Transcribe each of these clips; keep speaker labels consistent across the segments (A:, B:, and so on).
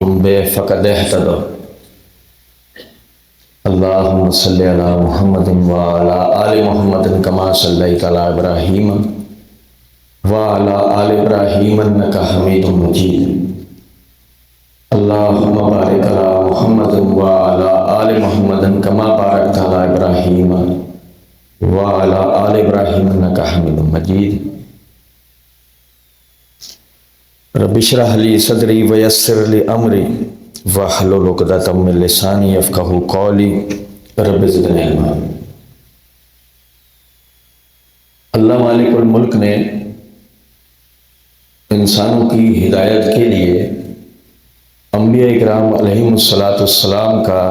A: فقد اهتدوا اللهم صل على محمد وعلى آل محمد كما صليت على إبراهيم وعلى آل إبراهيم إنك حميد مجيد اللهم بارك على محمد وعلى آل محمد كما باركت على إبراهيم وعلى آل إبراهيم إنك حميد مجيد رب اشرح لي صدري ويسر لي امري واحلل عقدة من لساني يفقهوا قولي رب زدني علما۔ اللہ مالک الملک نے انسانوں کی ہدایت کے لیے انبیاء اکرام علیہم السلام کا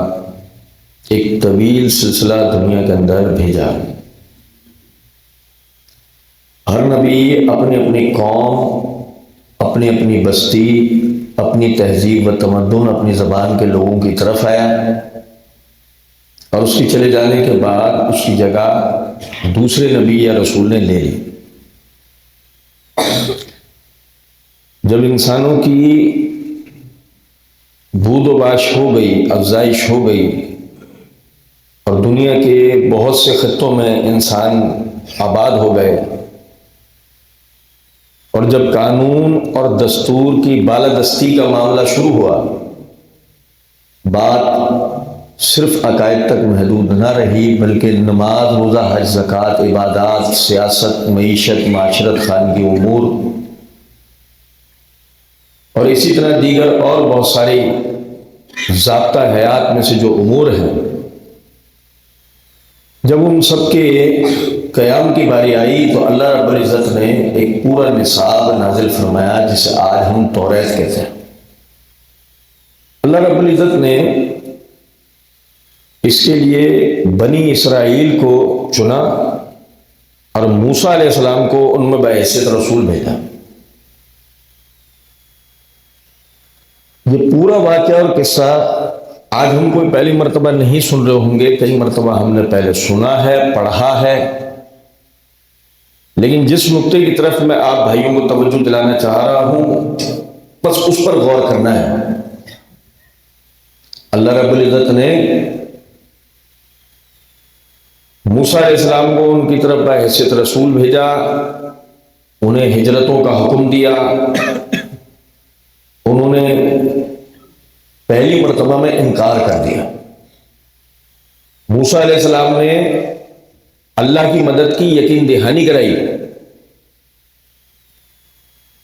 A: ایک طویل سلسلہ دنیا کے اندر بھیجا۔ ہر نبی اپنی اپنی قوم، اپنی اپنی بستی، اپنی تہذیب و تمدن، اپنی زبان کے لوگوں کی طرف آیا اور اس کے چلے جانے کے بعد اس کی جگہ دوسرے نبی یا رسول نے لے لی۔ جب انسانوں کی بود و باش ہو گئی، افزائش ہو گئی اور دنیا کے بہت سے خطوں میں انسان آباد ہو گئے اور جب قانون اور دستور کی بالادستی کا معاملہ شروع ہوا، بات صرف عقائد تک محدود نہ رہی بلکہ نماز، روزہ، حج، زکوٰۃ، عبادات، سیاست، معیشت، معاشرت، خانگی امور اور اسی طرح دیگر اور بہت ساری ضابطہ حیات میں سے جو امور ہیں، جب ان سب کے قیام کی باری آئی تو اللہ رب العزت نے ایک پورا نصاب نازل فرمایا جسے آج ہم توریت کہتے ہیں۔ اللہ رب العزت نے اس کے لیے بنی اسرائیل کو چنا اور موسیٰ علیہ السلام کو ان میں بحیثیت رسول بھیجا۔ یہ پورا واقعہ اور قصہ آج ہم کوئی پہلی مرتبہ نہیں سن رہے ہوں گے، کئی مرتبہ ہم نے پہلے سنا ہے، پڑھا ہے، لیکن جس نقطے کی طرف میں آپ بھائیوں کو توجہ دلانا چاہ رہا ہوں بس اس پر غور کرنا ہے۔ اللہ رب العزت نے موسیٰ علیہ السلام کو ان کی طرف بحیثیت رسول بھیجا، انہیں ہجرتوں کا حکم دیا۔ انہوں نے پہلی مرتبہ میں انکار کر دیا۔ موسیٰ علیہ السلام نے اللہ کی مدد کی یقین دہانی کرائی،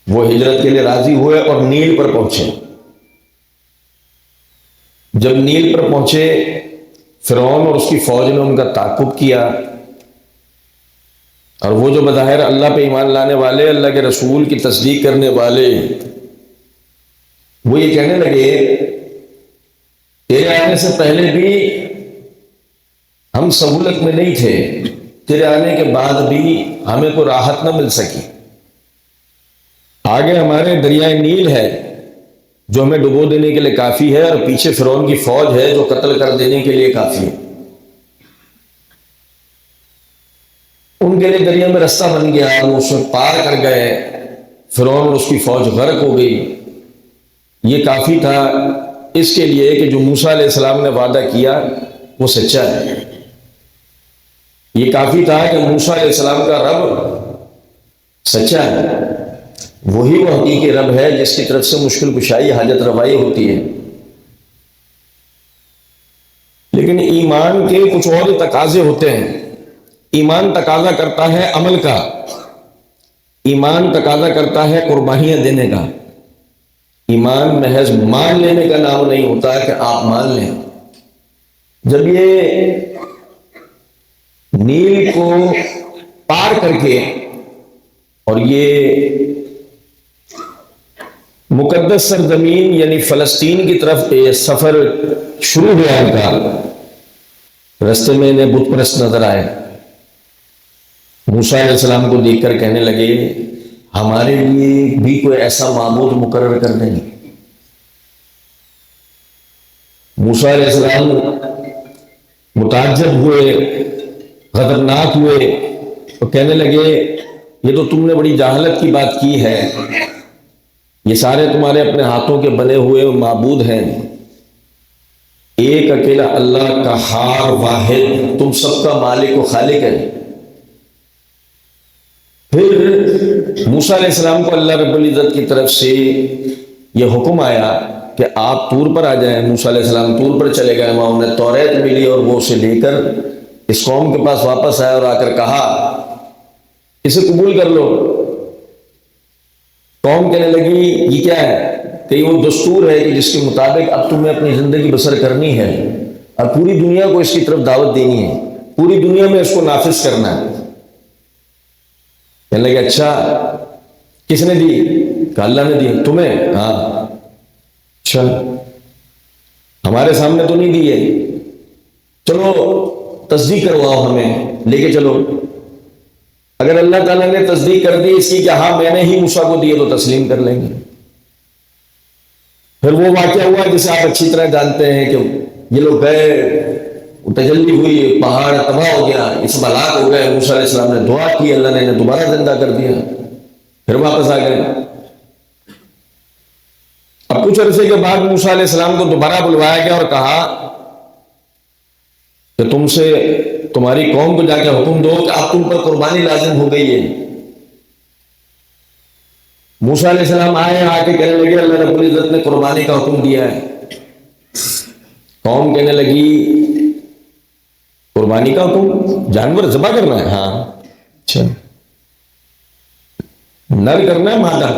A: وہ ہجرت کے لیے راضی ہوئے اور نیل پر پہنچے۔ جب نیل پر پہنچے فرعون اور اس کی فوج نے ان کا تعقب کیا اور وہ جو بظاہر اللہ پہ ایمان لانے والے، اللہ کے رسول کی تصدیق کرنے والے، وہ یہ کہنے لگے تیرے آنے سے پہلے بھی ہم سہولت میں نہیں تھے، تیرے آنے کے بعد بھی ہمیں کوئی راحت نہ مل سکی۔ آگے ہمارے دریائے نیل ہے جو ہمیں ڈبو دینے کے لیے کافی ہے اور پیچھے فرعون کی فوج ہے جو قتل کر دینے کے لیے کافی ہے۔ ان کے لیے دریا میں رستہ بن گیا، وہ اس میں پار کر گئے، فرعون اور اس کی فوج غرق ہو گئی۔ یہ کافی تھا اس کے لیے کہ جو موسیٰ علیہ السلام نے وعدہ کیا وہ سچا ہے۔ یہ کافی تھا کہ موسیٰ علیہ السلام کا رب سچا ہے، وہی وہ حقیقی رب ہے جس کی طرف سے مشکل کشائی، حاجت روائی ہوتی ہے۔ لیکن ایمان کے کچھ اور تقاضے ہوتے ہیں۔ ایمان تقاضا کرتا ہے عمل کا، ایمان تقاضا کرتا ہے قربانیاں دینے کا۔ ایمان محض مان لینے کا نام نہیں ہوتا ہے کہ آپ مان لیں۔ جب یہ نیل کو پار کر کے اور یہ مقدس سرزمین یعنی فلسطین کی طرف یہ سفر شروع ہوا ان کا، راستے میں انہیں بت پرست نظر آئے۔ موسیٰ علیہ السلام کو دیکھ کر کہنے لگے ہمارے لیے بھی کوئی ایسا معبود مقرر کر دیں۔ موسیٰ علیہ السلام متعجب ہوئے، غضبناک ہوئے تو کہنے لگے یہ تو تم نے بڑی جہالت کی بات کی ہے یہ سارے تمہارے اپنے ہاتھوں کے بنے ہوئے معبود ہیں، ایک اکیلا اللہ قہار واحد تم سب کا مالک و خالق ہے۔ پھر موسیٰ علیہ السلام کو اللہ رب العزت کی طرف سے یہ حکم آیا کہ آپ طور پر آ جائیں۔ موسیٰ علیہ السلام طور پر چلے گئے، وہاں انہیں توریت ملی اور وہ اسے لے کر اس قوم کے پاس واپس آئے اور آ کر کہا اسے قبول کر لو۔ قوم کہنے لگی یہ کیا ہے؟ کہ یہ وہ دستور ہے کہ جس کے مطابق اب تمہیں اپنی زندگی بسر کرنی ہے اور پوری دنیا کو اس کی طرف دعوت دینی ہے، پوری دنیا میں اس کو نافذ کرنا ہے۔ کہنے لگے اچھا کس نے دی؟ کہ اللہ نے دی۔ تمہیں؟ ہاں۔ اچھا ہمارے سامنے تو نہیں دی ہے، چلو تصدیق کرواؤ، ہمیں لے کے چلو۔ اگر اللہ تعالیٰ نے تصدیق کر دی اس کی کہ ہاں میں نے ہی موسیٰ کو دیے تو تسلیم کر لیں گے۔ پھر وہ واقعہ ہوا جسے آپ اچھی طرح جانتے ہیں کہ یہ لوگ گئے، تجلی ہوئی، پہاڑ تباہ ہو گیا، یہ سب ہلاک ہو گئے۔ موسیٰ علیہ السلام نے دعا کی، اللہ نے انہیں دوبارہ زندہ کر دیا، پھر واپس آ گئے۔ اب کچھ عرصے کے بعد موسیٰ علیہ السلام کو دوبارہ بلوایا گیا اور کہا کہ تم سے تمہاری قوم کو جا کے حکم دو کہ اب تم پر قربانی لازم ہو گئی ہے۔ موسیٰ علیہ السلام آئے، آ کے کہنے لگے اللہ رب العزت نے قربانی کا حکم دیا ہے۔ قوم کہنے لگی قربانی کا حکم؟ جانور ذبح کرنا ہے؟ ہاں۔ اچھا نر کرنا ہے مادہ؟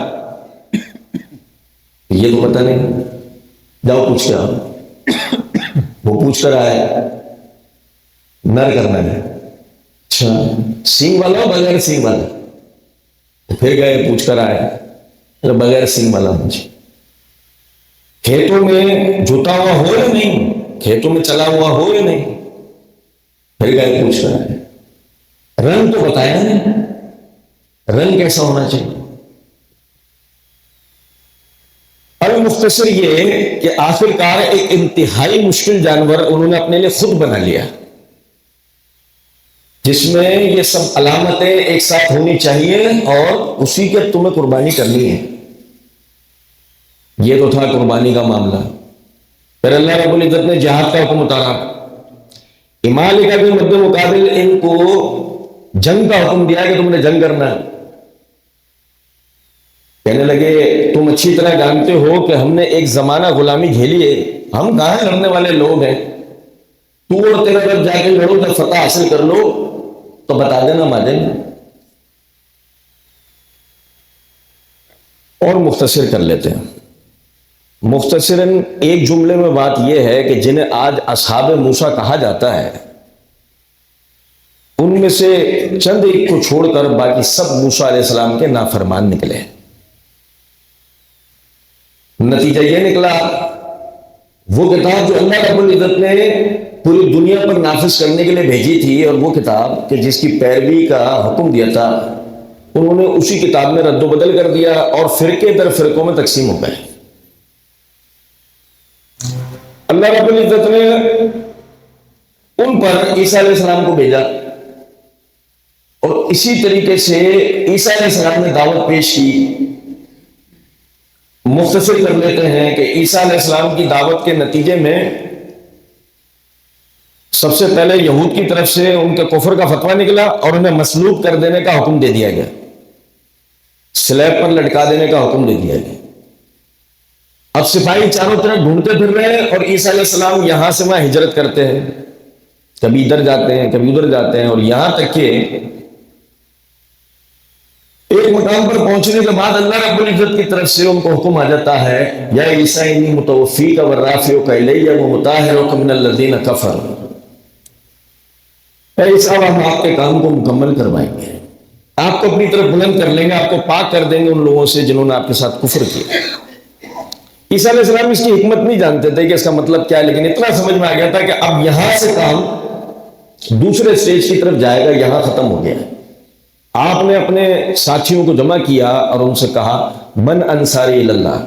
A: یہ تو پتہ نہیں، جاؤ پوچھ کے آؤ۔ وہ پوچھ کر آئے، نر کرنا ہے۔ اچھا سینگ والا بغیر سینگ والا؟ پھر گئے پوچھ کر آئے، بغیر سینگ والا مجھے۔ کھیتوں میں جوتا ہوا ہو یا نہیں؟ کھیتوں میں چلا ہوا ہو یا نہیں؟ پھر گئے پوچھ کر آئے۔ رنگ تو بتایا نہیں، رنگ کیسا ہونا چاہیے؟ اور مختصر یہ کہ آخرکار ایک انتہائی مشکل جانور انہوں نے اپنے لیے خود بنا لیا، جس میں یہ سب علامتیں ایک ساتھ ہونی چاہیے اور اسی کے تمہیں قربانی کرنی ہے۔ یہ تو تھا قربانی کا معاملہ۔ پھر اللہ رب العزت نے جہاد کا حکم اتارا، ممالک کے مد مقابل ان کو جنگ کا حکم دیا کہ تم نے جنگ کرنا ہے۔ کہنے لگے تم اچھی طرح جانتے ہو کہ ہم نے ایک زمانہ غلامی جھیلی ہے، ہم کہاں لڑنے والے لوگ ہیں، تو اور تیرا رب جا کے لڑو، جب فتح حاصل کر لو تو بتا دینا ماجن۔ اور مختصر کر لیتے ہیں، مختصراً ایک جملے میں بات یہ ہے کہ جنہیں آج اصحاب موسیٰ کہا جاتا ہے ان میں سے چند ایک کو چھوڑ کر باقی سب موسیٰ علیہ السلام کے نافرمان نکلے۔ نتیجہ یہ نکلا وہ کتاب جو اللہ رب العزت نے پوری دنیا پر نافذ کرنے کے لیے بھیجی تھی، اور وہ کتاب کہ جس کی پیروی کا حکم دیا تھا، انہوں نے اسی کتاب میں رد و بدل کر دیا اور فرقے در فرقوں میں تقسیم ہو گئے۔ اللہ رب العزت نے ان پر عیسیٰ علیہ السلام کو بھیجا، اور اسی طریقے سے عیسیٰ علیہ السلام نے دعوت پیش کی۔ مختصر کر لیتے ہیں کہ عیسیٰ علیہ السلام کی دعوت کے نتیجے میں سب سے پہلے یہود کی طرف سے ان کے کفر کا فتویٰ نکلا اور انہیں مسلوب کر دینے کا حکم دے دیا گیا، سلیب پر لٹکا دینے کا حکم دے دیا گیا۔ اب سپاہی چاروں طرف ڈھونڈتے پھر رہے ہیں اور عیسیٰ علیہ السلام یہاں سے وہاں ہجرت کرتے ہیں، کبھی ادھر جاتے ہیں کبھی ادھر جاتے ہیں، اور یہاں تک کہ ایک مقام پر پہنچنے کے بعد اللہ رب العزت کی طرف سے ان کو حکم آ جاتا ہے، یا عیسیٰ انی متوفیک ورافعک الیہ ومطہرک من الذین کفروا، اے عیسیٰ ہم آپ کے کام کو مکمل کروائیں گے، آپ کو اپنی طرف بلند کر لیں گے، آپ کو پاک کر دیں گے ان لوگوں سے جنہوں نے آپ کے ساتھ کفر کیا۔ عیسیٰ علیہ السلام اس کی حکمت نہیں جانتے تھے کہ اس کا مطلب کیا ہے، لیکن اتنا سمجھ میں آ گیا تھا کہ اب یہاں سے کام دوسرے اسٹیج کی طرف جائے گا، یہاں ختم ہو گیا۔ آپ نے اپنے ساتھیوں کو جمع کیا اور ان سے کہا من انصاری اللہ،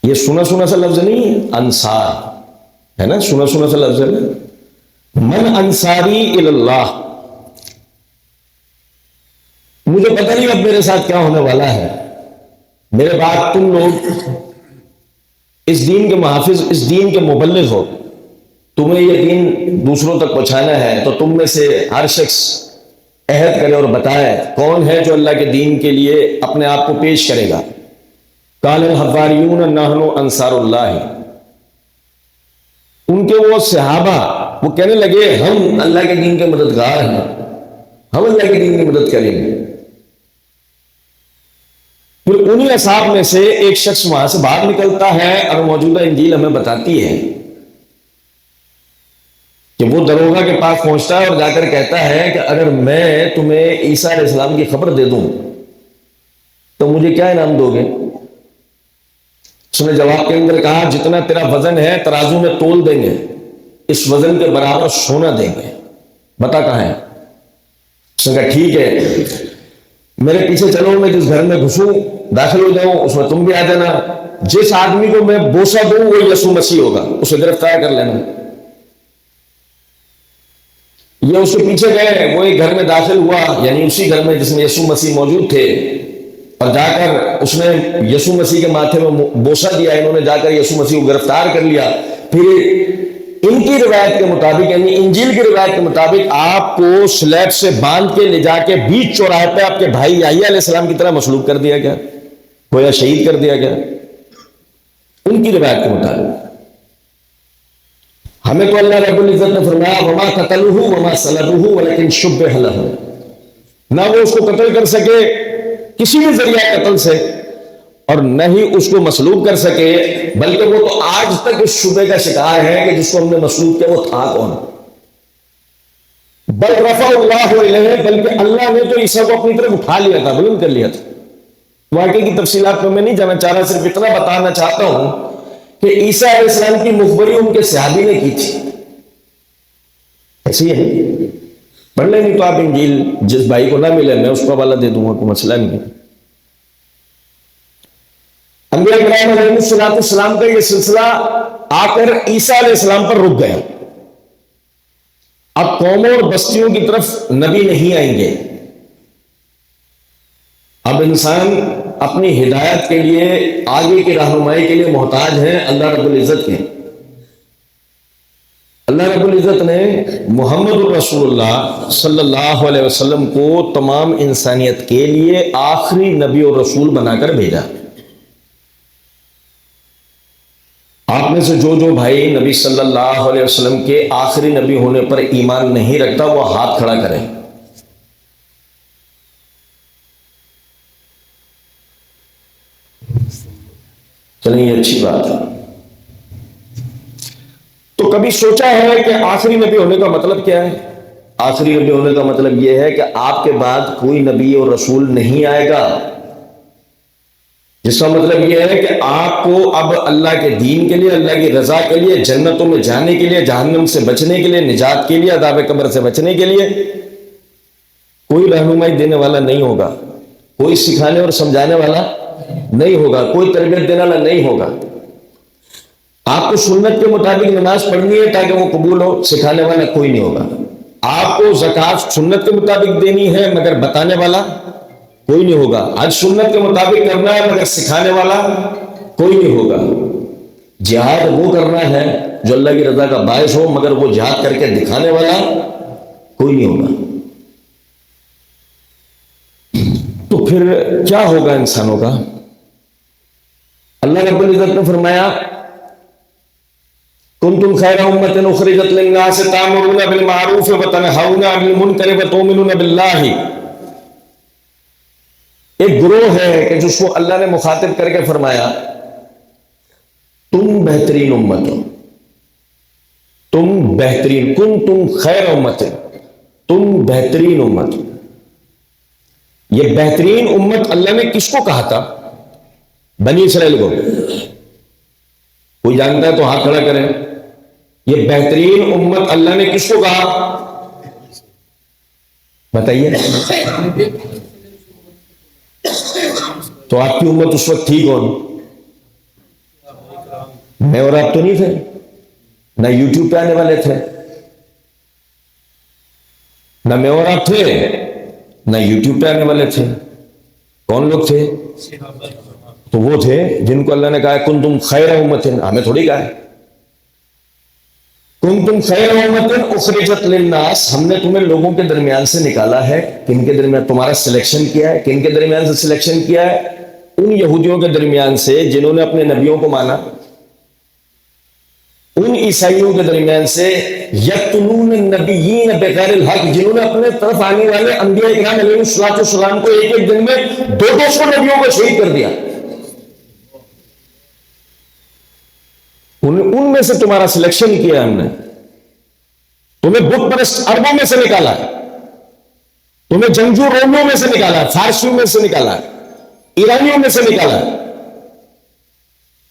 A: یہ سنا سنا سا لفظ نہیں ہے، انصار ہے نا، سنا سنا سا لفظ ہے نا، من انصاری اللہ، مجھے پتہ نہیں اب میرے ساتھ کیا ہونے والا ہے، میرے بعد تم لوگ اس دین کے محافظ، اس دین کے مبلغ ہو، تمہیں یہ دین دوسروں تک پہنچانا ہے، تو تم میں سے ہر شخص عہد کرے اور بتائے کون ہے جو اللہ کے دین کے لیے اپنے آپ کو پیش کرے گا۔ قال الحواریون نحن انصار اللہ، ان کے وہ صحابہ وہ کہنے لگے ہم اللہ کے دین کے مددگار ہیں، ہم اللہ کے دین کی مدد کریں گے۔ پھر انہی اصحاب میں سے ایک شخص وہاں سے باہر نکلتا ہے، اور موجودہ انجیل ہمیں بتاتی ہے کہ وہ دروگا کے پاس پہنچتا ہے اور جا کر کہتا ہے کہ اگر میں تمہیں عیسیٰ علیہ السلام کی خبر دے دوں تو مجھے کیا انعام دو گے؟ اس نے جواب کے اندر کہا جتنا تیرا وزن ہے ترازو میں تول دیں گے، اس وزن کے برابر سونا دیں گے، بتا کہاں ہے؟ اس نے کہا ٹھیک ہے، میرے پیچھے چلو، میں جس گھر میں گھسوں داخل ہو جاؤں اس میں تم بھی آ جانا، جس آدمی کو میں بوسہ دوں وہ یسوع مسیح ہوگا، اسے گرفتار کر لینا۔ یہ اس کے پیچھے گئے، وہ ایک گھر میں داخل ہوا، یعنی اسی گھر میں جس میں یسوع مسیح موجود تھے، اور جا کر اس نے یسوع مسیح کے ماتھے میں بوسہ دیا، انہوں نے جا کر یسوع مسیح کو گرفتار کر لیا۔ پھر ان کی روایت کے مطابق، یعنی انجیل کی روایت کے مطابق، آپ کو سلیب سے باندھ کے لے جا کے بیچ چوراہے پہ آپ کے بھائی یحییٰ علیہ السلام کی طرح مصلوب کر دیا گیا، گویا شہید کر دیا گیا ان کی روایت کے مطابق۔ ہمیں تو اللہ رب العزت نے فرمایا وما قتلوہ وما صلبوہ ولکن شبہ لہ، نہ وہ اس کو قتل کر سکے کسی بھی ذریعہ قتل سے، اور نہ ہی اس کو مصلوب کر سکے، بلکہ وہ تو آج تک اس شبے کا شکار ہے کہ جس کو ہم نے مصلوب کیا وہ تھا کون؟ بل رفع اللہ الیہ، بلکہ اللہ نے تو عیسیٰ کو اپنی طرف اٹھا لیا تھا، بلند کر لیا تھا۔ واقعے کی تفصیلات میں نہیں جانا چاہ رہا، صرف اتنا بتانا چاہتا ہوں کہ عیسیٰ علیہ السلام کی مخبری ان کے صحابی نے کی تھی۔ ایسی ہے، پڑھ لیں گے تو آپ انجیل، جس بھائی کو نہ ملے میں اس کو حوالہ دے دوں گا، کوئی مسئلہ نہیں ہے۔ انبیاء کرام علیہ السلام کا یہ سلسلہ آ کر عیسیٰ علیہ السلام پر رک گیا۔ اب قوموں اور بستیوں کی طرف نبی نہیں آئیں گے، اب انسان اپنی ہدایت کے لیے، آگے کی رہنمائی کے لیے محتاج ہیں اللہ رب العزت کے۔ اللہ رب العزت نے محمد الرسول اللہ صلی اللہ علیہ وسلم کو تمام انسانیت کے لیے آخری نبی اور رسول بنا کر بھیجا۔ آپ میں سے جو بھائی نبی صلی اللہ علیہ وسلم کے آخری نبی ہونے پر ایمان نہیں رکھتا وہ ہاتھ کھڑا کرے۔ چلیں یہ اچھی بات ہے۔ تو کبھی سوچا ہے کہ آخری نبی ہونے کا مطلب کیا ہے؟ آخری نبی ہونے کا مطلب یہ ہے کہ آپ کے بعد کوئی نبی اور رسول نہیں آئے گا، جس کا مطلب یہ ہے کہ آپ کو اب اللہ کے دین کے لیے، اللہ کی رضا کے لیے، جنتوں میں جانے کے لیے، جہنم سے بچنے کے لیے، نجات کے لیے، عذاب قبر سے بچنے کے لیے کوئی رہنمائی دینے والا نہیں ہوگا، کوئی سکھانے اور سمجھانے والا نہیں ہوگا، کوئی تربیت دینے والا نہیں ہوگا۔ آپ کو سنت کے مطابق نماز پڑھنی ہے تاکہ وہ قبول ہو، سکھانے والا کوئی نہیں ہوگا۔ آپ کو زکوٰۃ سنت کے مطابق دینی ہے مگر بتانے والا کوئی نہیں ہوگا۔ حج سنت کے مطابق کرنا ہے مگر سکھانے والا کوئی نہیں ہوگا۔ جہاد وہ کرنا ہے جو اللہ کی رضا کا باعث ہو، مگر وہ جہاد کر کے دکھانے والا کوئی نہیں ہوگا۔ تو پھر کیا ہوگا انسانوں کا؟ اللہ رب العزت نے فرمایا کنتم خیر امۃ اخرجت للناس تأمرون بالمعروف وتنہون عن المنکر وتؤمنون باللہ۔ ایک گروہ ہے کہ جس کو اللہ نے مخاطب کر کے فرمایا تم بہترین امت ہو، تم بہترین، کنتم خیر امت، تم بہترین امت۔ یہ بہترین امت اللہ نے کس کو کہا تھا؟ بنی اسرائیل کو۔ کوئی جانتا ہے تو ہاتھ کھڑا کریں۔ یہ بہترین امت اللہ نے کس کو کہا؟ بتائیے۔ تو آپ کی امت اس وقت تھی کون؟ میں اور آپ تو نہیں تھے، نہ یوٹیوب پہ آنے والے تھے، نہ میں اور آپ تھے، نہ یوٹیوب پہ آنے والے تھے۔ کون لوگ تھے؟ تو وہ تھے جن کو اللہ نے کہا کنتم خیر امت، ہمیں تھوڑی کہا ہے کنتم خیر امت اخرجت للناس، ہم نے تمہیں لوگوں کے درمیان سے نکالا ہے. کن کے درمیان تمہارا سلیکشن کیا ہے؟ کن کے درمیان سے سلیکشن کیا ہے؟ ان یہودیوں کے درمیان سے جنہوں نے اپنے نبیوں کو مانا، ان عیسائیوں کے درمیان سے یقتلون النبیین بغیر الحق، جنہوں نے اپنے طرف آنے والے انبیاء اکرام علیہ السلام کو ایک ایک دن میں 200 نبیوں کو شہید کر دیا. ان میں سے تمہارا سلیکشن کیا ہم نے، تمہیں بت پرست عربوں میں سے نکالا، تمہیں جنگجو رومیوں میں سے نکالا، فارسیوں میں سے نکالا، ایرانیوں میں سے نکالا.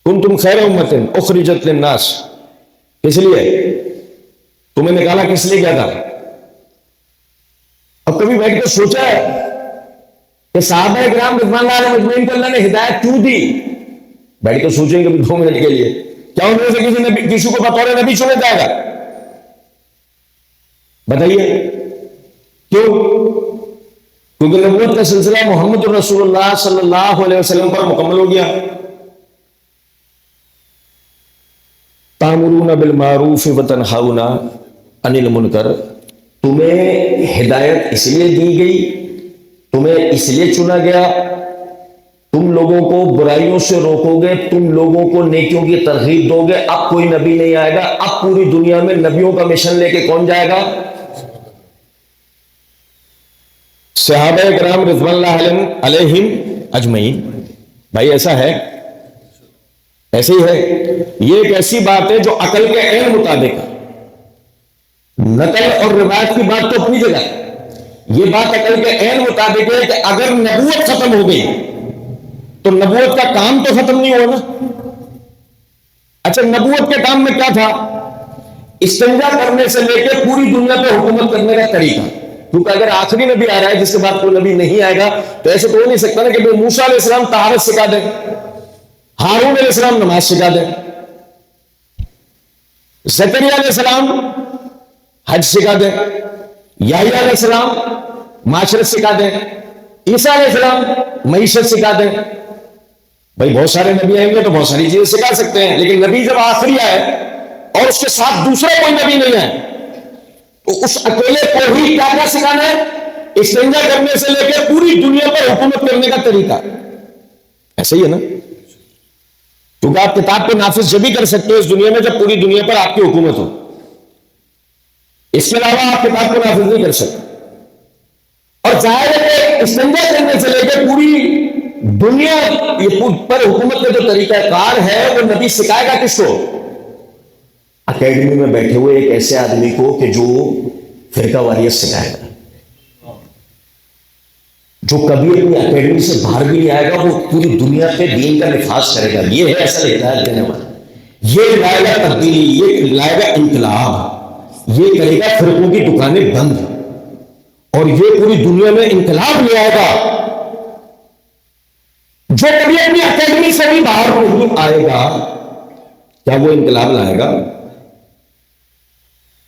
A: کنتم خیر امت اخرجت للناس، اس لیے تمہیں نکالا کس لیے کیا تھا؟ اب کبھی بیٹھ کر سوچا ہے کہ صحابہ کرام رضوان اللہ علیہم اجمعین کو اللہ نے ہدایت کیوں دی؟ بیٹھ کر سوچیں کبھی 2 منٹ کے لیے، کیا ان میں سے کسی کو بطور نبی چنے جائے گا؟ بتائیے کیوں؟ کیونکہ نبوت کا سلسلہ محمد رسول اللہ صلی اللہ علیہ وسلم پر مکمل ہو گیا. تامرون بالمعروف وتنہون عن المنکر، تمہیں ہدایت اس لیے دی گئی، تمہیں اس لیے چنا گیا، تم لوگوں کو برائیوں سے روکو گے، تم لوگوں کو نیکیوں کی ترغیب دو گے. اب کوئی نبی نہیں آئے گا، اب پوری دنیا میں نبیوں کا مشن لے کے کون جائے گا؟ صحابہ کرام رضوان اللہ علیہم اجمعین. بھائی ایسا ہے، ایسے ہی ہے. یہ ایک ایسی بات ہے جو عقل کے عین مطابق ہے. نقل اور روایت کی بات تو اپنی جگہ ہے، یہ بات عقل کے عین مطابق ہے کہ اگر نبوت ختم ہو گئی تو نبوت کا کام تو ختم نہیں ہوا نا. اچھا، نبوت کے کام میں کیا تھا؟ استنجا کرنے سے لے کے پوری دنیا پہ حکومت کرنے کا طریقہ. کیونکہ اگر آخری نبی آ رہا ہے جس کے بعد کوئی نبی نہیں آئے گا تو ایسے تو ہو نہیں سکتا نا کہ موسیٰ علیہ السلام طہارت سکھا دیں، ہارون علیہ السلام نماز سکھا دیں، زکریا علیہ السلام حج سکھا دیں، یحییٰ علیہ السلام معاشرت سکھا دیں، عیسیٰ علیہ السلام معیشت سکھا دیں. بھائی بہت سارے نبی آئیں گے تو بہت ساری چیزیں سکھا سکتے ہیں، لیکن نبی جب آخری آئے اور اس کے ساتھ دوسرا کوئی نبی نہیں آئے تو اس اکیلے کو ہی کیا کیا سکھانا ہے؟ استنجا کرنے سے لے کے پوری دنیا پر حکومت کرنے کا طریقہ. ایسا ہی ہے نا، کیونکہ آپ کتاب کو نافذ جب بھی کر سکتے ہو اس دنیا میں جب پوری دنیا پر آپ کی حکومت ہو. اس کے علاوہ آپ کتاب کو نافذ نہیں کر سکتے. اور ظاہر ہے کہ استنجا کرنے سے لے کے پوری دنیا پر حکومت کا جو طریقہ کار ہے وہ نبی سکھائے گا کس کو؟ اکیڈمی میں بیٹھے ہوئے ایک ایسے آدمی کو کہ جو فرقہ واریت سکھائے گا، جو کبھی اپنی اکیڈمی سے باہر بھی نہیں آئے گا، وہ پوری دنیا پہ دین کا نفاذ کرے گا. یہ ہے اصل ہدایت دینے والا. یہ لائے گا تبدیلی، یہ لائے گا انقلاب، یہ کرے گا فرقوں کی دکانیں بند، اور یہ پوری دنیا میں انقلاب لے آئے گا. جو کبھی اپنی اکیڈمی سے بھی باہر نہیں آئے گا، کیا وہ انقلاب لائے گا؟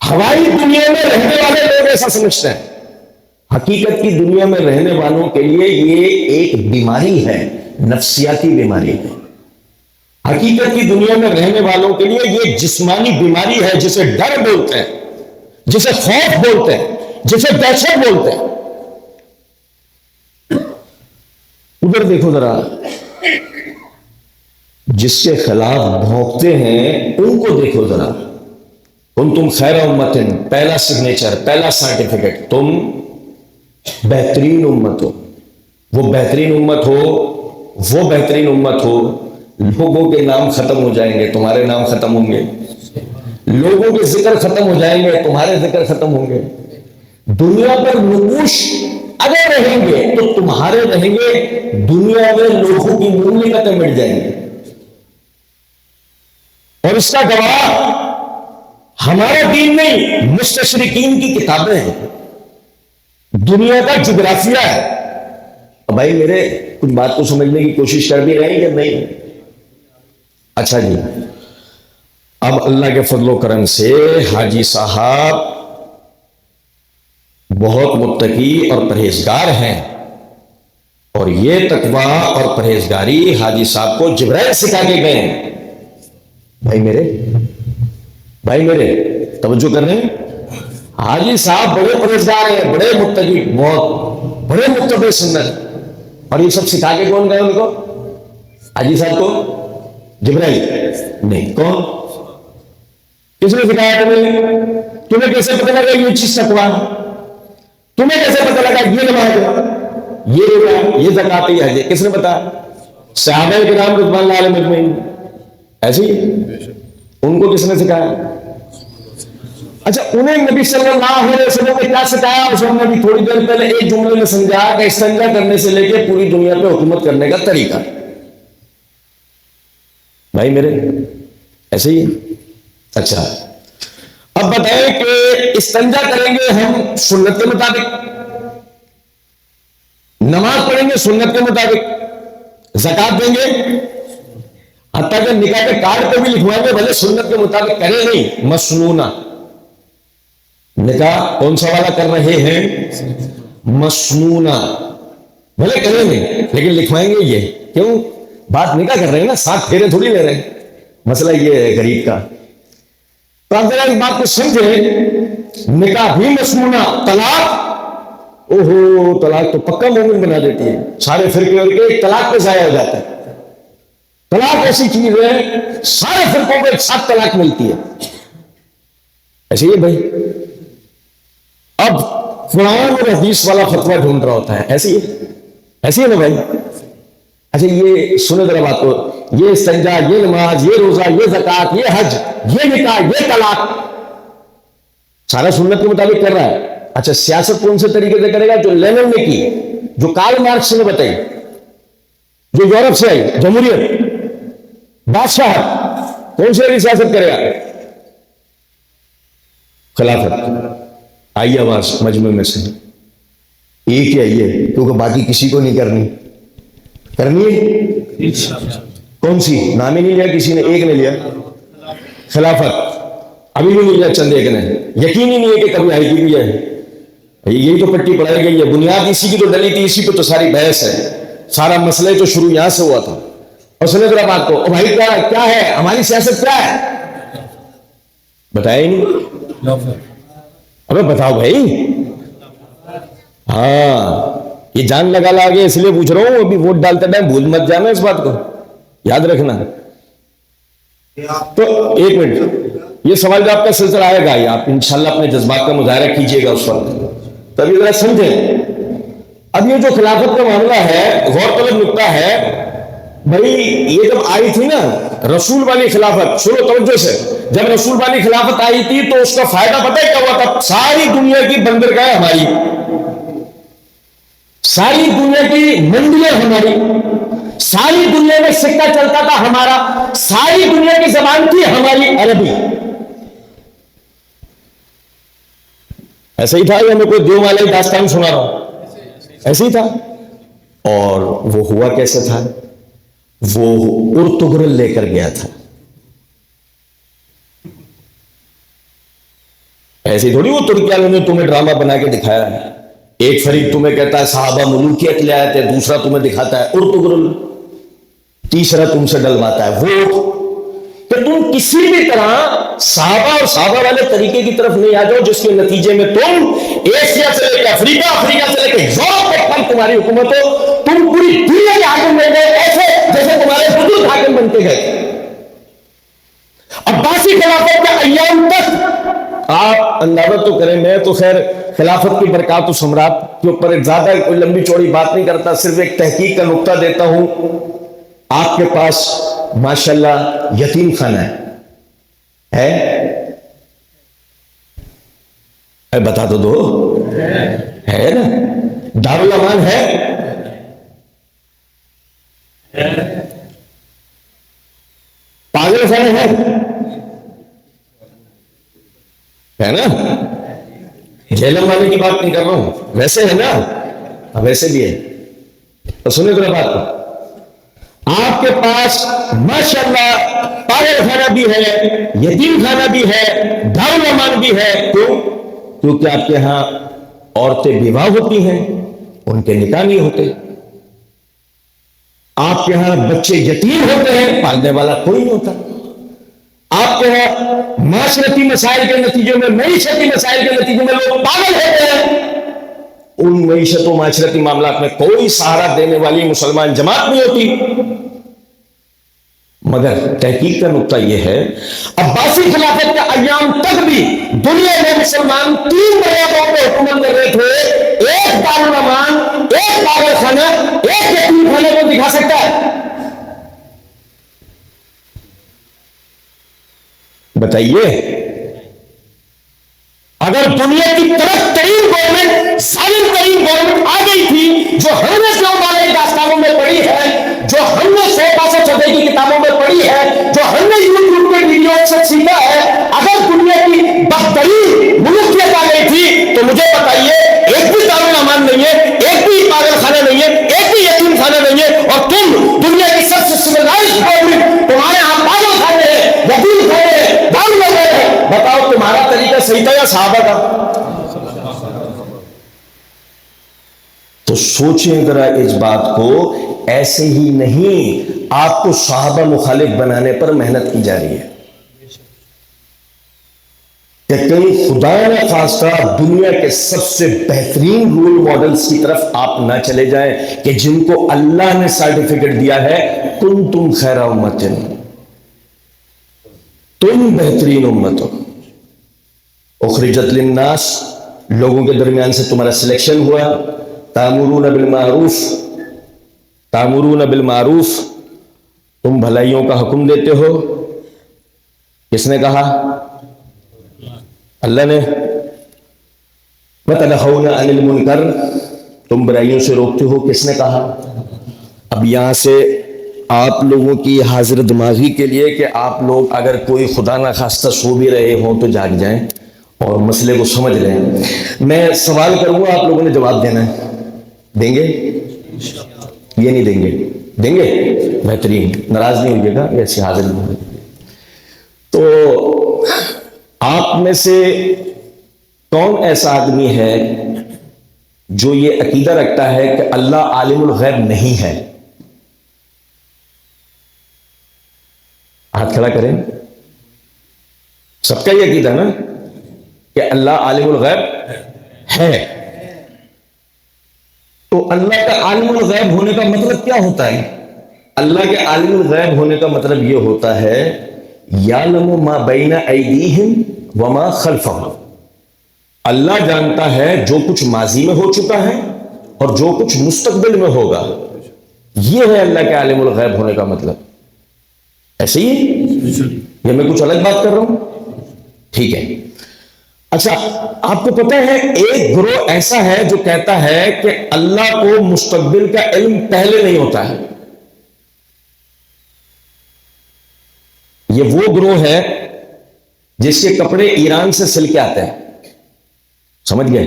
A: ہوائی دنیا میں رہنے والے لوگ ایسا سمجھتے ہیں. حقیقت کی دنیا میں رہنے والوں کے لیے یہ ایک بیماری ہے، نفسیاتی بیماری ہے. حقیقت کی دنیا میں رہنے والوں کے لیے یہ جسمانی بیماری ہے، جسے ڈر بولتے ہیں، جسے خوف بولتے ہیں، جسے دہشت بولتے ہیں. ادھر دیکھو ذرا، جس کے خلاف بھونکتے ہیں ان کو دیکھو ذرا. تم خیر امت، پہلا سگنیچر، پہلا سرٹیفکیٹ، تم بہترین امت ہو. وہ بہترین امت ہو، وہ بہترین امت ہو. لوگوں کے نام ختم ہو جائیں گے، تمہارے نام ختم ہوں گے. لوگوں کے ذکر ختم ہو جائیں گے، تمہارے ذکر ختم ہوں گے. دنیا پر نقوش اگر رہیں گے تو تمہارے رہیں گے. دنیا میں لوگوں کی مملکتیں مٹ جائیں گی. اور اس کا گواہ ہمارا دین نہیں، مستشرقین کی کتابیں ہیں، دنیا کا جغرافیہ ہے. بھائی میرے کچھ بات کو سمجھنے کی کوشش کر بھی رہے ہیں یا نہیں؟ اچھا جی، اب اللہ کے فضل و کرم سے حاجی صاحب بہت متقی اور پرہیزگار ہیں، اور یہ تقویٰ اور پرہیزگاری حاجی صاحب کو جبرائیل سکھا کے گئے ہیں. بھائی میرے توجہ کر رہے ہیں؟ حاجی صاحب بڑے پرہیزگار ہیں، بڑے متقی، بہت بڑے متبع سنت، اور یہ سب سکھا کے کون گئے ان کو؟ حاجی صاحب کو جبرائیل نہیں. کون؟ کس نے سکھایا تمہیں کیسے پتہ لگا یہ چیز تقویٰ ہے؟ تمہیں کیسے پتہ لگا یہ نماز ہے، یہ روزہ ہے، یہ زکات ہے، یہ حج ہے؟ کس نے بتایا؟ صحابہ کرام رضوان اللہ علیہم اجمعین. ایسے ہی ان کو کس نے سکھایا؟ اچھا انہیں نبی صلی اللہ علیہ وسلم نے کیا سکھایا؟ اس نے بھی تھوڑی دیر پہلے ایک جملے میں سمجھایا کہ استنجا کرنے سے لے کے پوری دنیا پہ حکومت کرنے کا طریقہ. بھائی میرے ایسے ہی. اچھا اب بتائیں کہ استنجا کریں گے ہم سنت کے مطابق، نماز پڑھیں گے سنت کے مطابق، زکات دیں گے، حتیٰ کہ نکاح کے کارڈ پہ بھی لکھوائیں گے بھلے سنت کے مطابق کریں نہیں، مسنونہ. نکاح کون سا والا کر رہے ہیں؟ مسنونہ. بھلے کریں نہیں لیکن لکھوائیں گے. یہ کیوں؟ بات نکاح کر رہے ہیں نا، 7 پھیرے تھوڑی لے رہے ہیں. مسئلہ یہ ہے غریب کا. تو آپ ذرا اس بات کو سمجھیں، نکاح بھی مسنونہ. طلاق، اوہو طلاق تو پکا مومن بنا دیتی ہے. سارے فرقے اور کے ایک طلاق پہ ضائع ہو جاتا ہے. طلاق ایسی چیز ہے سارے فرقوں کو ایک ساتھ طلاق ملتی ہے. ایسے ہی بھائی اب قرآن اور حدیث والا فتویٰ ڈھونڈ رہا ہوتا ہے. ایسے ہی نا بھائی. اچھا یہ سنو ذرا بات کو، یہ استنجا، یہ نماز، یہ روزہ، یہ زکات، یہ حج، یہ نکاح، یہ طلاق سارا سنت کے مطابق کر رہا ہے. اچھا سیاست کون سے طریقے سے کرے گا؟ جو لینن نے کی، جو کارل مارکس نے بتائی، جو یورپ سے آئی، جمہوریت، بادشاہ، کون سے سیاست کرے گا؟ خلافت. آئیے آواز مجمع میں سے ایک ہی آئیے، کیونکہ باقی کسی کو نہیں کرنی ہے. کون سی؟ نام ہی نہیں لیا کسی نے، ایک نے لیا خلافت. ابھی بھی نہیں لیا چند ایک نے. یقین ہی نہیں ہے کہ کبھی آئی گی بھی ہے. یہی تو پٹی پڑھائی گئی ہے، بنیاد اسی کی تو ڈلی تھی، اسی پہ تو ساری بحث ہے. سارا مسئلہ تو شروع یہاں سے ہوا تھا. اور سنیں ذرا بات کو، بھائی کیا ہے ہماری سیاست؟ کیا ہے بتایا ہی نہیں. ابے بتاؤ بھائی. ہاں یہ جان لگا لا گیا اس لیے پوچھ رہا ہوں. ابھی ووٹ ڈالتے ٹائم بھول مت جانا اس بات کو، یاد رکھنا. تو ایک منٹ، یہ سوال جواب کا سلسلہ آئے گا، آپ انشاءاللہ اپنے جذبات کا مظاہرہ کیجئے گا اس وقت. تبھی ذرا سمجھیں. اب یہ جو خلافت کا معاملہ ہے، غور طلب نقطہ ہے بھائی. یہ جب آئی تھی نا رسول والی خلافت، سنو توجہ سے، جب رسول والی خلافت آئی تھی تو اس کا فائدہ پتہ ہے کیا ہوا تھا؟ ساری دنیا کی بندرگاہیں ہماری، ساری دنیا کی منڈیاں ہماری، ساری دنیا میں سکہ چلتا تھا ہمارا، ساری دنیا کی زبان تھی ہماری عربی. ایسا ہی تھا یا میں کوئی دیو والا داستان سنا رہا ہوں؟ ایسے ہی تھا. اور وہ ہوا کیسے تھا؟ وہ ارطغرل لے کر گیا تھا. ایسے تھوڑی وہ ترکی والوں نے تمہیں ڈرامہ بنا کے دکھایا ہے. ایک فریق تمہیں کہتا ہے صحابہ ملوکیت لے آئے تھے، دوسرا تمہیں دکھاتا ہے ارطغرل، تیسرا تم سے ڈلواتا ہے وہ. کہ تم کسی بھی طرح صحابہ اور صحابہ والے طریقے کی طرف نہیں آ جاؤ جس کے نتیجے میں تم ایشیا سے لے کے افریقہ، افریقہ سے لے کے یورپ تک تمہاری حکومت ہو، تم پوری دنیا کے حاکم بن گئے ایسے جیسے تمہارے بزرگ حاکم بنتے گئے. عباسی خلافت کے ایام تک آپ اندازہ تو کریں. میں تو خیر خلافت کی برکات و ثمرات کے اوپر ایک زیادہ کوئی لمبی چوڑی بات نہیں کرتا، صرف ایک تحقیق کا نقطہ دیتا ہوں. آپ کے پاس ماشاءاللہ یتیم خانہ ہے؟ بتا تو دو. ہے نا؟ دارالامان ہے؟ پاگل خانے ہے نا؟ جہلم والے کی بات نہیں کر رہا ہوں، ویسے ہے نا؟ ویسے بھی ہے. تو سنیں ذرا بات کو، آپ کے پاس ماشاءاللہ پاگل خانہ بھی ہے، یتیم خانہ بھی ہے، دارالامان بھی ہے. کیوں؟ کیونکہ آپ کے ہاں عورتیں بیوہ ہوتی ہیں، ان کے نکاح نہیں ہوتے. آپ کے ہاں بچے یتیم ہوتے ہیں، پالنے والا کوئی نہیں ہوتا۔ آپ کے ہاں معاشرتی مسائل کے نتیجے میں، معیشتی مسائل کے نتیجے میں لوگ پاگل ہوتے ہیں، ان معیشت و معاشرتی معاملات میں کوئی سہارا دینے والی مسلمان جماعت نہیں ہوتی۔ مگر تحقیق کا نقطہ یہ ہے، عباسی خلافت کے ایام تک بھی دنیا میں مسلمان 3 بنیادوں پہ حکومت کر رہے تھے، ایک دارالامان، ایک پاگل خانہ، ایک یتیم خانے کو دکھا سکتا ہے؟ بتائیے۔ اگر دنیا کی ترقی ترین گورنمنٹ، ظالم ترین گورنمنٹ آ گئی تھی، جو ہم نے والے داستانوں میں پڑھی ہے، جو ہم نے 100 کی کتابوں میں پڑھی ہے، جو ہم نے یوٹیوب پہ ویڈیو سے سیکھا ہے، اگر دنیا کی بدترین ملوکیت آ گئی تھی تو مجھے بتائیے، ایک بھی دارالامان نہیں ہے، ایک بھی پاگل خانہ نہیں ہے، ایک بھی یتیم خانہ نہیں ہے، اور تم دنیا کی سب سے سویلائزڈ گورنمنٹ، تمہارے یہاں پاگل خانے ہیں، یتیم خانے ہیں، دارالامان ہیں، بتاؤ تمہارا طریقہ صحیح تھا یا صحابہ کا؟ تو سوچیں ذرا اس بات کو، ایسے ہی نہیں آپ کو صحابہ مخالف بنانے پر محنت کی جا رہی ہے کہ کہیں خدا نہ خواستہ دنیا کے سب سے بہترین رول ماڈلز کی طرف آپ نہ چلے جائیں کہ جن کو اللہ نے سرٹیفکیٹ دیا ہے، کنتم خیر امت، تم بہترین امت ہو، اخرجت للناس، لوگوں کے درمیان سے تمہارا سلیکشن ہوا، تامرون بالمعروف، تامرون بالمعروف، تم بھلائیوں کا حکم دیتے ہو۔ کس نے کہا؟ اللہ نے۔ وتنہون عن المنکر، تم برائیوں سے روکتے ہو، کس نے کہا؟ اب یہاں سے آپ لوگوں کی حاضر دماغی کے لیے کہ آپ لوگ اگر کوئی خدا نہ خواستہ سو بھی رہے ہوں تو جاگ جائیں اور مسئلے کو سمجھ لیں۔ میں سوال کروں گا، آپ لوگوں نے جواب دینا ہے، دیں گے؟ یہ نہیں دیں گے؟ دیں گے؟ بہترین، ناراض نہیں ہوئیے گا، ایسے حاضر نہیں ہوئے۔ تو آپ میں سے کون ایسا آدمی ہے جو یہ عقیدہ رکھتا ہے کہ اللہ عالم الغیب نہیں ہے؟ ہاتھ کھڑا کریں۔ سب کا یہ عقیدہ نا کہ اللہ عالم الغیب ہے۔ تو اللہ کا عالم الغیب ہونے کا مطلب کیا ہوتا ہے؟ اللہ کے عالم الغیب ہونے کا مطلب یہ ہوتا ہے، یعلم ما بین ایدیہم وما خلفہم، اللہ جانتا ہے جو کچھ ماضی میں ہو چکا ہے اور جو کچھ مستقبل میں ہوگا۔ یہ ہے اللہ کے عالم الغیب ہونے کا مطلب۔ ایسے ہی یا میں کچھ الگ بات کر رہا ہوں؟ ٹھیک ہے۔ اچھا، آپ کو پتہ ہے ایک گروہ ایسا ہے جو کہتا ہے کہ اللہ کو مستقبل کا علم پہلے نہیں ہوتا ہے۔ یہ وہ گروہ ہے جس کے کپڑے ایران سے سل کے آتے ہیں، سمجھ گئے؟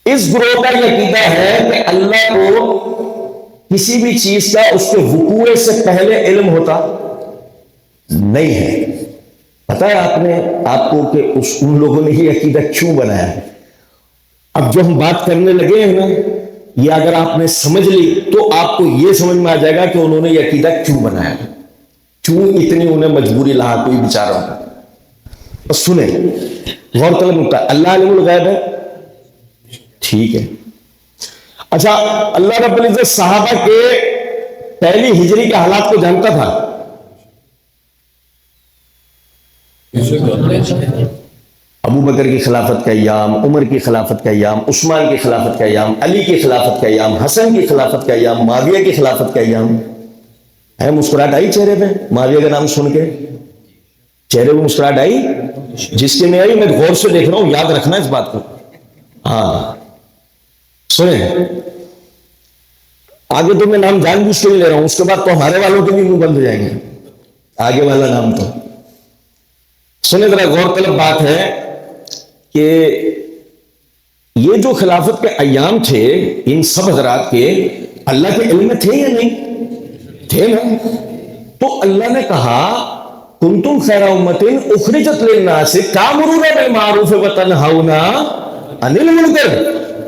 A: اس گروہ کا یہ عقیدہ ہے کہ اللہ کو کسی بھی چیز کا اس کے وقوع سے پہلے علم ہوتا نہیں ہے۔ پتا ہے آپ کو کہ ان لوگوں نے یہ عقیدہ کیوں بنایا ہے؟ اب جو ہم بات کرنے لگے ہیں نا، یہ اگر آپ نے سمجھ لی تو آپ کو یہ سمجھ میں آ جائے گا کہ انہوں نے یہ عقیدہ کیوں بنایا، کیوں اتنی انہیں مجبوری لا کوئی بیچارہ ہوگا۔ تو سنیں، غور طلب نکتہ، اللہ علم الغیب ہے، ٹھیک ہے۔ اچھا، اللہ رب العزت صحابہ کے پہلی ہجری کے حالات کو جانتا تھا؟ ابو بکر کی خلافت کا ایام، عمر کی خلافت کا ایام، عثمان کی خلافت کا ایام، علی کی خلافت کا ایام، حسن کی خلافت کا ایام، معاویہ کی خلافت کا ایام ہے۔ مسکراہٹ آئی چہرے پہ معاویہ کا نام سن کے؟ چہرے پہ مسکراہٹ آئی؟ جس کے نہیں آئی میں غور سے دیکھ رہا ہوں، یاد رکھنا اس بات کو۔ ہاں سنیں، آگے تو میں نام جان بوجھ کے نہیں لے رہا ہوں، اس کے بعد تو ہمارے والوں کے بھی منہ بند ہو جائیں گے، آگے والا نام تو سنیں ذرا۔ غور طلب بات ہے کہ یہ جو خلافت کے ایام تھے ان سب حضرات کے، اللہ کے علم میں تھے یا نہیں تھے نا؟ تو اللہ نے کہا کنتم خیر امۃ اخرجت للناس تأمرون بالمعروف وتنہون عن المنکر،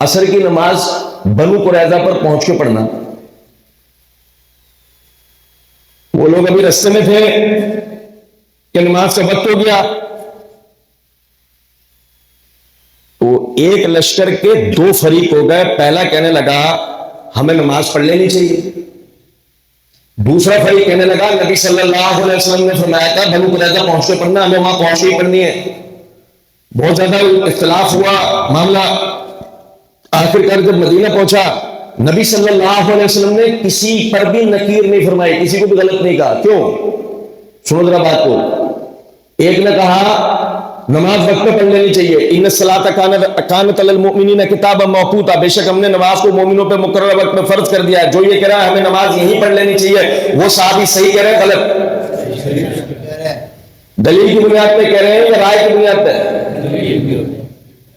A: عصر کی نماز بنو قریظہ پر پہنچ کے پڑھنا. وہ لوگ ابھی رستے میں تھے کہ نماز کا وقت ہو گیا. تو ایک لشکر کے 2 فریق ہو گئے. پہلا کہنے لگا ہمیں نماز پڑھ لینی چاہیے. دوسرا فریق کہنے لگا نبی صلی اللہ علیہ وسلم نے فرمایا تھا بنو قریظہ پہنچ کے پڑھنا, ہمیں وہاں پہنچ کے پڑھنی ہے. بہت زیادہ اختلاف ہوا معاملہ. آخر کار جب مدینہ پہنچا نبی صلی اللہ علیہ وسلم نے کسی پر بھی نکیر نہیں فرمائی, کسی کو بھی غلط نہیں کہا. کیوں؟ سنو ذرا بات کو. ایک نے کہا نماز وقت پہ پڑھ لینی چاہیے, ان الصلاۃ کانت علی المؤمنین کتابا موقوتا, بے شک ہم نے نماز کو مومنوں پہ مقررہ وقت میں فرض کر دیا ہے. جو یہ کہہ رہا ہے ہمیں نماز یہیں پڑھ لینی چاہیے, وہ صحابی صحیح کہہ رہے ہیں غلط؟ دلیل کی بنیاد پہ کہہ رہے ہیں یا رائے کی بنیاد پہ؟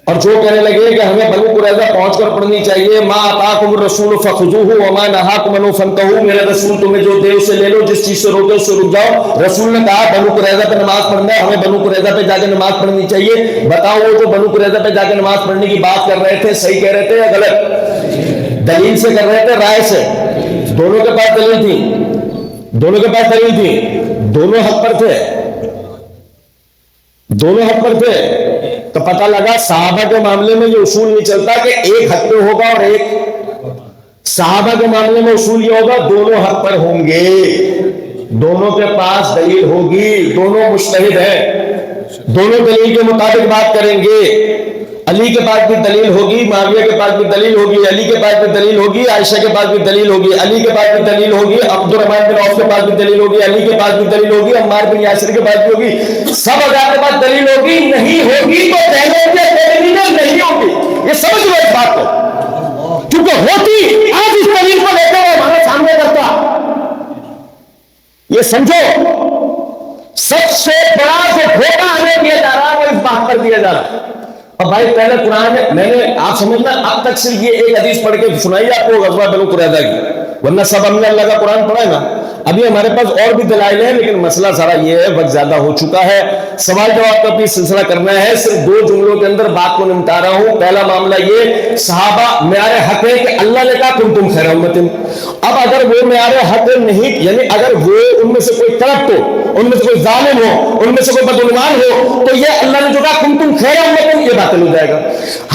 A: اور جو کہنے لگے کہ ہمیں بنو قریظہ پہنچ کر پڑھنی چاہیے, ما آتاکم الرسول فخذوہ وما نہاکم عنہ فانتہوا, میرا رسول تمہیں جو دے اسے لے لو, جس چیز سے روکے اس سے رک جاؤ. رسول نے کہا بنو قریظہ پہ نماز پڑھنا ہے, ہمیں بنو قریظہ پہ جا کے نماز پڑھنی چاہیے. بتاؤ وہ جو بنو قریظہ پہ جا کے نماز پڑھنے کی بات کر رہے تھے صحیح کہہ رہے تھے یا غلط؟ دلیل سے کر رہے تھے رائے سے؟ دونوں کے پاس دلیل تھی, دونوں کے پاس دلیل تھی, دونوں حق پر تھے, دونوں حق پر تھے. تو پتہ لگا صحابہ کے معاملے میں یہ اصول نہیں چلتا کہ ایک حق پہ ہوگا اور ایک, صحابہ کے معاملے میں اصول یہ ہوگا دونوں حق پر ہوں گے, دونوں کے پاس دلیل ہوگی, دونوں مجتہد ہیں, دونوں دلیل کے مطابق بات کریں گے. علی کے پاس بھی دلیل ہوگی, معاویہ کے پاس بھی دلیل ہوگی, علی کے پاس بھی دلیل ہوگی, عائشہ کے پاس بھی دلیل ہوگی, علی کے پاس بھی دلیل ہوگی, عبد الرحمن بن عوف کے پاس بھی دلیل ہوگی, علی کے پاس بھی دلیل ہوگی, عمار بن یاسر کے پاس بھی ہوگی. سب اگر کے پاس دلیل ہوگی, نہیں ہوگی تو نہیں ہوگی. یہ سمجھ لو اس بات کو, کیونکہ ہوتی آج اس دلیل کو لے کر ہمارے سامنے کرتا. یہ سمجھو سب سے بڑا جو دھوکہ ہمیں دیا جا رہا ہے وہ اس بات پر دیا جا رہا ہے. اور بھائی پہلے قرآن میں نے آپ سمجھنا اب تک صرف یہ ایک حدیث پڑھ کے سنائی آپ کو غزوہ بنو قریظہ کی, ورنہ سب ہم نے اللہ کا قرآن پڑھا ہے نا. ابھی ہمارے پاس اور بھی دلائل ہیں, لیکن مسئلہ سارا یہ ہے وقت زیادہ ہو چکا ہے. سوال جواب کا بھی سلسلہ کرنا ہے, صرف 2 جملوں کے اندر بات کو نمٹا رہا ہوں. پہلا معاملہ یہ, صحابہ معیار حق ہے کہ اللہ نے کہا کنتم خیر امت. اب اگر وہ معیار حق نہیں, یعنی اگر وہ ان میں سے کوئی کرپٹ ہو, ان میں سے کوئی ظالم ہو, ان میں سے کوئی بدعنوان ہو, تو یہ اللہ نے جو کہا کنتم خیر امت یہ باطل ہو جائے گا.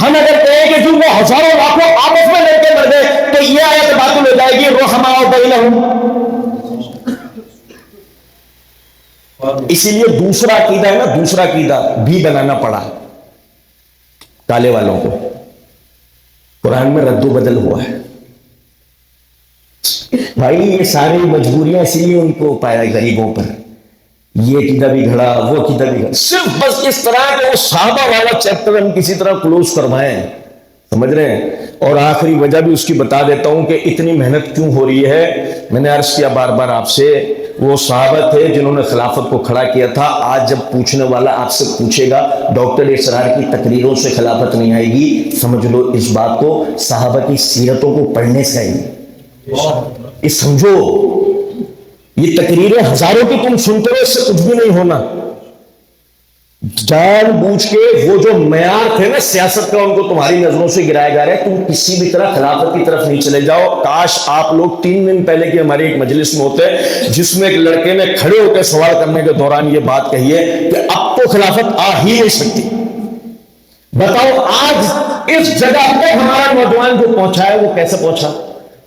A: ہم اگر کہیں کہ جو وہ ہزاروں لاکھوں آپس میں لڑ کے مر گئے تو یہ آیت باطل ہو جائے گی. رحماء بینہم. اسی لیے دوسرا عقیدہ ہے نا, دوسرا عقیدہ بھی بنانا پڑا کالے والوں کو. قرآن میں رد و بدل ہوا ہے بھائی. یہ ساری مجبوریاں اسی لیے ان کو پایا غریبوں پر, یہ عقیدہ بھی گھڑا, وہ عقیدہ بھی گھڑا, صرف بس اس طرح کہ وہ صحابہ والا چیپٹر ہم کسی طرح کلوز کروائیں. سمجھ رہے ہیں؟ اور آخری وجہ بھی اس کی بتا دیتا ہوں کہ اتنی محنت کیوں ہو رہی ہے. میں نے عرض کیا بار بار آپ سے, وہ صحابہ تھے جنہوں نے خلافت کو کھڑا کیا تھا. آج جب پوچھنے والا آپ سے پوچھے گا ڈاکٹر اسرار کی تقریروں سے خلافت نہیں آئے گی, سمجھ لو اس بات کو صحابہ کی سیرتوں کو پڑھنے سے آئے گی. یہ سمجھو, یہ تقریریں ہزاروں کی تم سنتے ہو, اس سے کچھ بھی نہیں ہونا. جان بوجھ کے وہ جو معیار تھے نا سیاست کا, ان کو تمہاری نظروں سے گرایا جا رہا ہے. تم کسی بھی طرح خلافت کی طرف نہیں چلے جاؤ. کاش آپ لوگ 3 دن پہلے کی ہماری ایک مجلس میں ہوتے جس میں ایک لڑکے نے کھڑے ہو کے سوال کرنے کے دوران یہ بات کہی ہے کہ اب تو خلافت آ ہی نہیں سکتی. بتاؤ آج اس جگہ پہ ہمارا نوجوان جو پہنچا ہے وہ کیسے پہنچا؟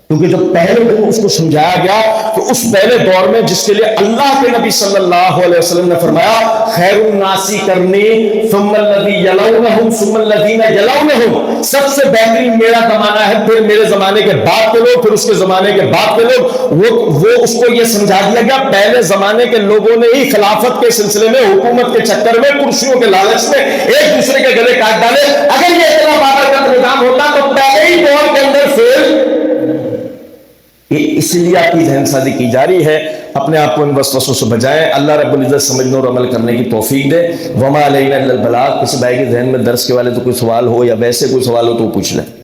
A: کیونکہ جو پہلے دن اس کو سمجھایا گیا کہ اس پہلے دور میں جس کے لیے اللہ کے نبی صلی اللہ علیہ وسلم نے فرمایا خیر الناس کرنی ثم الذی یلونہم ثم الذین یلونہم, سب سے بہترین میرا زمانہ ہے, پھر میرے زمانے کے بعد کے لوگ, پھر اس کے زمانے کے بعد کے لوگ. وہ اس کو یہ سمجھا دیا گیا پہلے زمانے کے لوگوں نے ہی خلافت کے سلسلے میں, حکومت کے چکر میں, کرسیوں کے لالچ میں ایک دوسرے کے گلے کاٹ ڈالے. اگر یہ اتنا بابرکت نظام ہوتا تو پہلے ہی دور کے اندر فیل. اس لیے آپ کی ذہن سازی کی جا رہی ہے. اپنے آپ کو ان وسوسوں سے بچائیں. اللہ رب العزت سمجھنے اور عمل کرنے کی توفیق دے. وما علینا الا البلاغ. کسی بھائی کے ذہن میں درس کے والے تو کوئی سوال ہو یا ویسے کوئی سوال ہو تو پوچھ لیں.